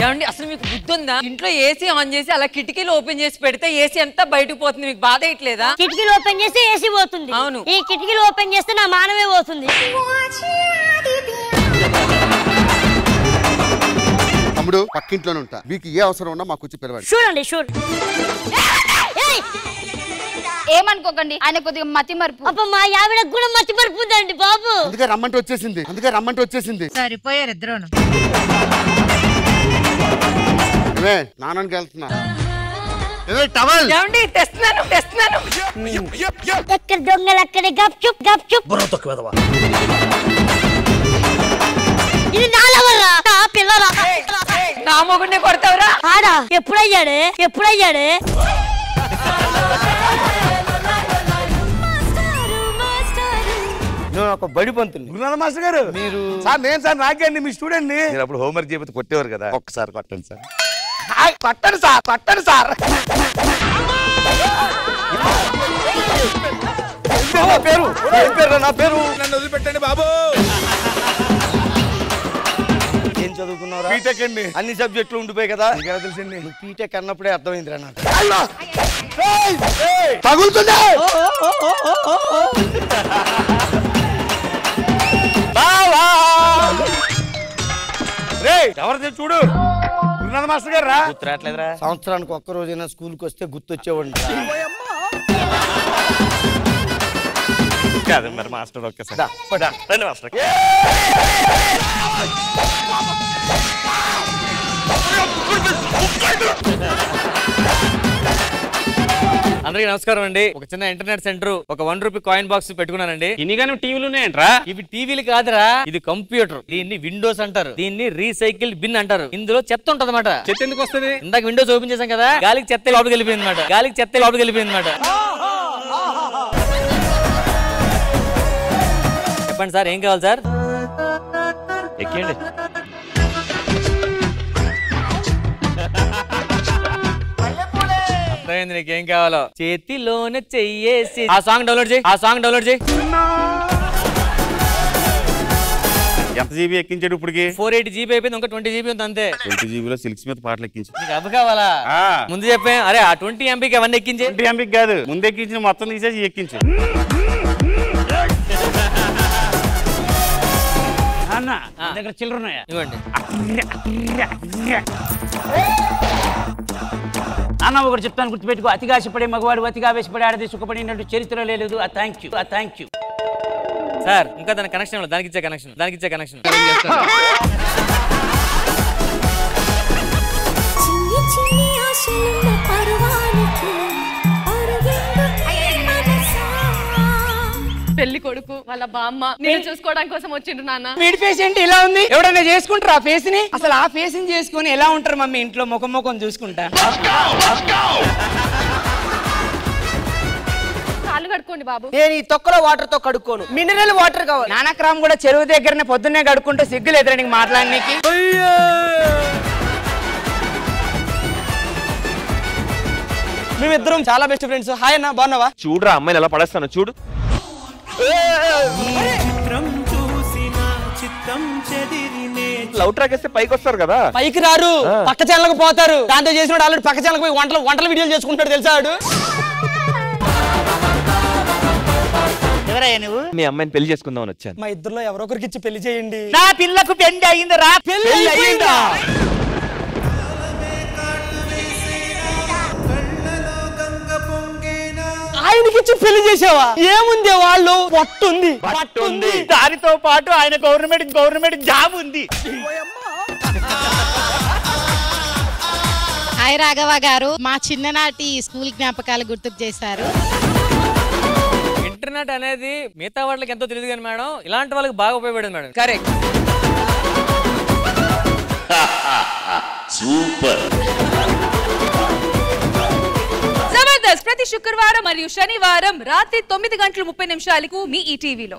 ఏమండి అసలు మీకు బుద్ధి ఉందా? ఇంట్లో ఏసీ ఆన్ చేసి అలా కిటికీలు ఓపెన్ చేసి పెడితే ఏసీ అంతా బయటకు పోతుంది, మీకు బాధ ఇట్లేదా? కిటికీలు ఓపెన్ చేస్తే ఏసీ పోతుంది. అవును. ఈ కిటికీలు ఓపెన్ చేస్తే నా మానవే పోతుంది. తమ్ముడు పక్కింట్లోనే ఉంటా, మీకు ఏ అవసరం ఉన్నా మాకు వచ్చి పిలవండి. చూడండి షూర్. ఏమనుకోకండి, ఆయన కొద్దిగా మతి మరుపు. అప్ప మా ఆవిడకు కూడా మతి మరుపు ఉందండి బాబు. అందుకే రమ్మంటే వచ్చేసింది. సరిపోయారు ఇద్దరును. నాన్నకి వెళ్తున్నా. టవల్ ఏమండి తెస్తున్నాను. ఎక్కడ దొంగలు అక్కడే గప్ చుప్. ఇది నాలవర్రా నా పిల్లరా. నా మొగుడిని కొడతావురా? ఆడా ఎప్పుడయ్యాడే ఒక బడి పంతులు గురునాథ మాస్టర్ గారు మీరు. సార్ నేను సార్ నాకేండి మీ స్టూడెంట్ ని. మీరు అప్పుడు హోంవర్క్ చేయకపోతే కొట్టేవారు కదా, ఒక్కసారి కొట్టండి సార్. కొట్టండి సార్. నా పేరు నన్ను వదిలిపెట్టండి బాబు. ఏం చదువుకున్నారా? బీటెక్ అండి. అన్ని సబ్జెక్టులు ఉండిపోయి కదా, ఎలా తెలిసింది? బీటెక్ అన్నప్పుడే అర్థమైందిరా నాకు. తగులుతుందా? ఎవరిది చూడు, గురునాథ మాస్టర్ గారు రా. గుర్తురాట్లేదురా? సంవత్సరానికి ఒక్క రోజైనా స్కూల్కి వస్తే గుర్తొచ్చేవాడిని కాదు మరి మాస్టర్ ఒక్కసారి మాస్టర్. అందరికీ నమస్కారం అండి. ఒక చిన్న ఇంటర్నెట్ సెంటర్, ఒక ₹1 కాయిన్ బాక్స్ పెట్టుకున్నానండి. ఇన్ని కానీ టీవీలు ఉన్నాయంట్రా? ఇవి టీవీలు కాదురా, ఇది కంప్యూటర్. దీన్ని విండోస్ అంటారు, దీన్ని రీసైకిల్ బిన్ అంటారు. ఇందులో చెత్త ఉంటది అన్నమాట. చెత్త ఎందుకు వస్తుంది? ఇందాక విండోస్ ఓపెన్ చేసాం కదా, గాలికి చెత్త లోపలికి వెళ్ళిపోయింది అనమాట. చెప్పండి సార్, ఏం కావాలి సార్? ఎక్కండి. అర్థమైంది నీకేం కావాలో. చేతిలోనే చెయ్యేసి ఆ సాంగ్ డౌన్లోడ్ చేయి. ఎంత జీబీ ఎక్కించాడు ఇప్పటికి? 480 GB అయిపోయింది, ఇంకా 20 GB ఉంది అంతే. 20 జీబీలో సిల్క్స్ మీద పాటలు ఎక్కించు. నీకు అవ్వ కావాలా? ముందు చెప్పే. అరే ఆ 20 MBకి అవన్నీ ఎక్కించే. 20 MBకి కాదు, ముందు ఎక్కించిన మొత్తం తీసేసి ఎక్కించు. దగ్గర చిల్లర ఉన్నాయా? ఇవ్వండి. అన్న ఒకటి చెప్తాను, గుర్తుపెట్టుకో. అతిగా ఆశపడే మగవాడు అతిగా ఆవేశపడే ఆడది సుఖపడినట్టు చరిత్ర లేదు. Thank you sir. ఇంకా దాని కనెక్షన్, దానికి ఇచ్చే కనెక్షన్. పెళ్లి కొడుకు వాళ్ళ బామ్మ నేను చూసుకోవడం కోసం వచ్చిండ్రు నాన్న. వీడి ఫేస్ ఏంటి ఇలా ఉంది? ఎవడన్నా చేసుకుంటారు ఆ ఫేస్ ని? అసలు ఆ ఫేస్ ని చేసుకుని ఎలా ఉంటారు మమ్మీ ఇంట్లో? ముఖం చూసుకుంటా. కాళ్ళు కడుక్కోండి బాబు. నేను ఈ తొక్కలో వాటర్ తో కడుక్కోను, మినరల్ వాటర్ కావాలి. నానక్రామ్ కూడా చెరువు దగ్గరనే పొద్దున్నే కడుక్కుంటే సిగ్గులేదురా నీకు మాట్లాడడానికి? మేమిద్దరం చాలా బెస్ట్ ఫ్రెండ్స్. హాయ్ అన్న, బాగున్నావా? చూడరా అమ్మాయిని ఎలా పడేస్తాను చూడు. లవ్ ట్రాక్ వేస్తే పైకి వస్తారు కదా. పైకి రారు, పక్క ఛానల్కి పోతారు. దాంతో చేసినాడు ఆల్రెడీ పక్క ఛానల్కి పోయి వంటల వీడియోలు చేసుకుంటాడు తెలుసా వాడు. ఎవరయ్యా నువ్వు? మీ అమ్మాయిని పెళ్లి చేసుకుందామని వచ్చాను. మా ఇద్దరులో ఎవరో ఒకరికి ఇచ్చి పెళ్లి చేయండి. నా పిల్లకు పెళ్లి అయిందిరా. పెళ్లి అయిందా? ఆయనకిచ్చి పెళ్లి చేసావా? ఏముంది వాళ్ళు పట్టుంది. దానితో పాటు ఆయన గవర్నమెంట్ జాబ్ ఉంది. హాయ్ రాఘవ గారు, మా చిన్ననాటి స్కూల్ జ్ఞాపకాలు గుర్తుకు చేశారు. ఇంటర్నెట్ అనేది మిగతా వాళ్ళకి ఎంతో తెలియదు కానీ మేడం, ఇలాంటి వాళ్ళకి బాగా ఉపయోగపడింది మేడం. కరెక్ట్. సూపర్. జబర్దస్త్ ప్రతి శుక్రవారం మరియు శనివారం రాత్రి 9:30 మీ ఈటీవీలో.